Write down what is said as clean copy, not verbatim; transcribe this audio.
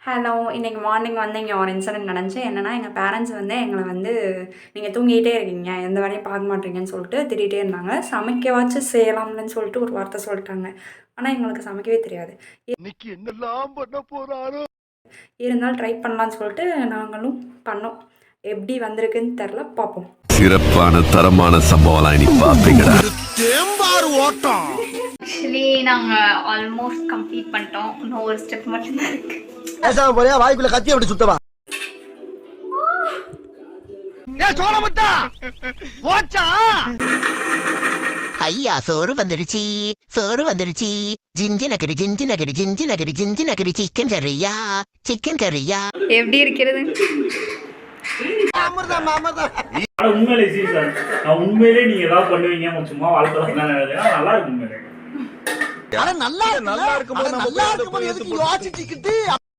Hello. இன்னைக்கு morning வந்து இங்கே ஒரு இன்சிடென்ட் நடந்துச்சு. என்னன்னா, எங்க பேரண்ட்ஸ் வந்து எங்கள வந்து, "நீங்க தூங்கிட்டே இருக்கீங்க. எந்த வேலையும் பார்க்க மாட்றீங்கன்னு" சொல்லிட்டு திட்டிட்டே இருந்தாங்க. சமைக்கவாச்சும் செய்யலாம்லன்னு சொல்லிட்டு ஒரு வார்த்தை சொல்லிட்டாங்க. ஆனா, எங்களுக்கு சமைக்கவே தெரியாது. இன்னைக்கு என்னெல்லாம் பண்ண போறாரோ. இருந்தாலும் ட்ரை பண்ணலான்னு சொல்லிட்டு நாங்களும் பண்ணோம். எப்படி வந்திருக்குன்னு தெரில. பார்ப்போம். சிறப்பான தரமான சம்பவம் இனி பாப்பீங்கடா. தேம்பார் ஓட்டம். ஆக்சுவலி நாங்க ஆல்மோஸ்ட் கம்ப்ளீட் பண்ணிட்டோம். இன்னும் ஒரு ஸ்டெப் மட்டும் தான் இருக்கு. பேசாம போறியா? வாய்க்குள்ள கத்தி அப்படி சுத்தவா? ஏ சோழமுத்தா போச்சா. ஐயா சோறு வந்துடுச்சு, சோறு வந்துடுச்சு. Ginger Nagari ginger Nagari ginger Nagari ginger Nagari chicken கறியா, chicken கறியா. எப்படி இருக்கிறது? அமிர்தம் அமிர்தம். உண்மையிலே சீசன் நான் உண்மையிலே நீங்க ஏதாவது பண்ணுவீங்க சும்மா வாழ்க்கை நல்லா இருக்கும் உண்மையிலே. நல்லா இருக்கும்போது யோசிச்சுக்கிட்டு